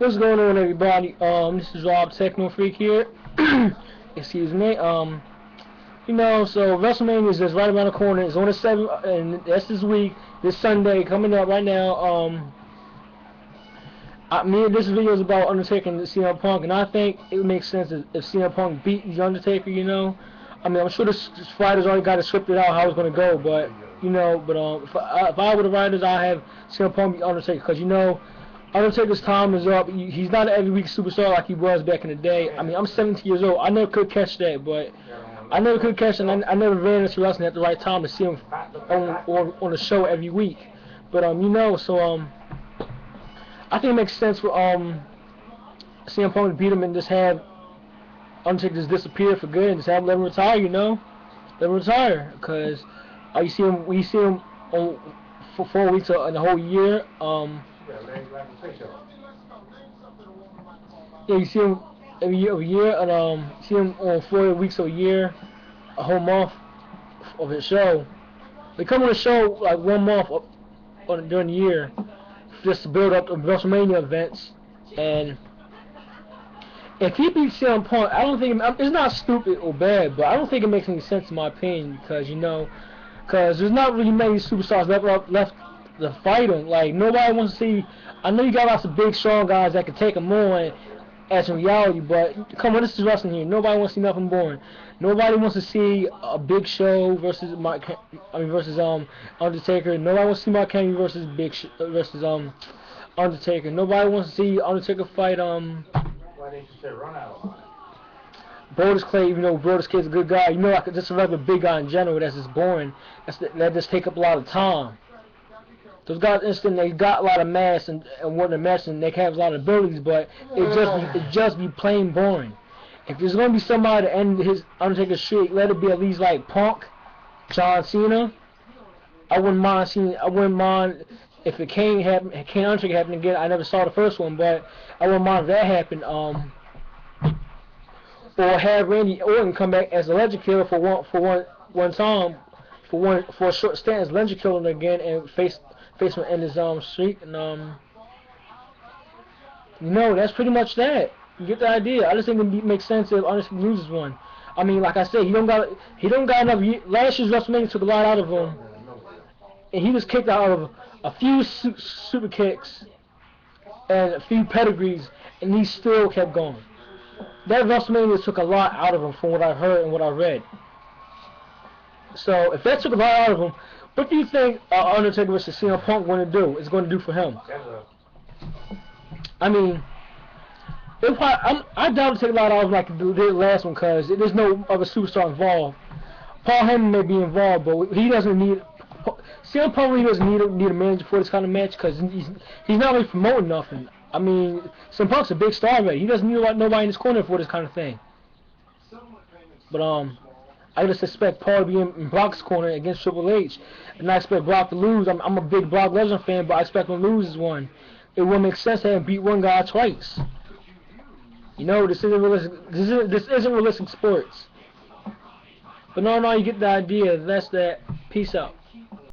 What's going on, everybody? This is Rob Techno Freak here. Excuse me. So WrestleMania is just right around the corner. It's on the 7th, and that's this week, this Sunday coming up right now. This video is about Undertaker and CM Punk, and I think it would make sense if CM Punk beat the Undertaker. I'm sure this fighters already got it scripted out how it's gonna go, but if I were the writers, I have CM Punk beat Undertaker, because Undertaker's time is up. He's not an every week superstar like he was back in the day. I'm 17 years old. I never could catch that, but I never could catch it. And I never ran into wrestling at the right time to see him on the show every week. But I think it makes sense for CM Punk to beat him and just have Undertaker just disappear for good and just let him retire. Let him retire, because you see him for 4 weeks in the whole year. Yeah, you see him every year, and see him on 4 weeks a year, a whole month of his show. They come on the show like 1 month during the year, just to build up the WrestleMania events. And if he beats CM Punk, I don't think it's not stupid or bad, but I don't think it makes any sense in my opinion, because there's not really many superstars left to fight him. Like, nobody wants to see. I know you got lots of big, strong guys that can take him on as in reality, but come on, this is wrestling here. Nobody wants to see nothing boring. Nobody wants to see a Big Show versus Undertaker. Nobody wants to see Mark Henry versus Undertaker. Nobody wants to see Undertaker fight Why didn't you say run out? Brodus Clay, even though Brodus Clay's a good guy, like just a regular big guy in general, that's just boring. That just take up a lot of time. Those guys, they got a lot of mass and what they're matching, they have a lot of abilities, but it just be plain boring. If there's gonna be somebody to end his Undertaker streak, let it be at least like Punk, John Cena. I wouldn't mind if it Kane Undertaker happened again. I never saw the first one, but I wouldn't mind if that happened. Or have Randy Orton come back as a Legend Killer for one time, for a short stint as Legend Killer again, and face him in his streak. And that's pretty much that. You get the idea. I just think it makes sense if Undertaker loses one. Like I said, he don't got enough. Last year's WrestleMania took a lot out of him, and he was kicked out of a few super kicks and a few pedigrees, and he still kept going. That WrestleMania took a lot out of him, from what I heard and what I read. So if that took a lot out of him, what do you think Undertaker versus CM Punk going to do? Is going to do for him? I doubt it take a lot out of him like the last one, because there's no other superstar involved. Paul Heyman may be involved, but he doesn't need. CM Punk really doesn't need a manager for this kind of match, because he's not really promoting nothing. CM Punk's a big star already. He doesn't need nobody in his corner for this kind of thing. But I just expect Paul to be in Brock's corner against Triple H, and I expect Brock to lose. I'm a big Brock Lesnar fan, but I expect him to lose this one. It wouldn't make sense to have him beat one guy twice. This isn't realistic. This isn't realistic sports. But no, you get the idea. That's that. Peace out.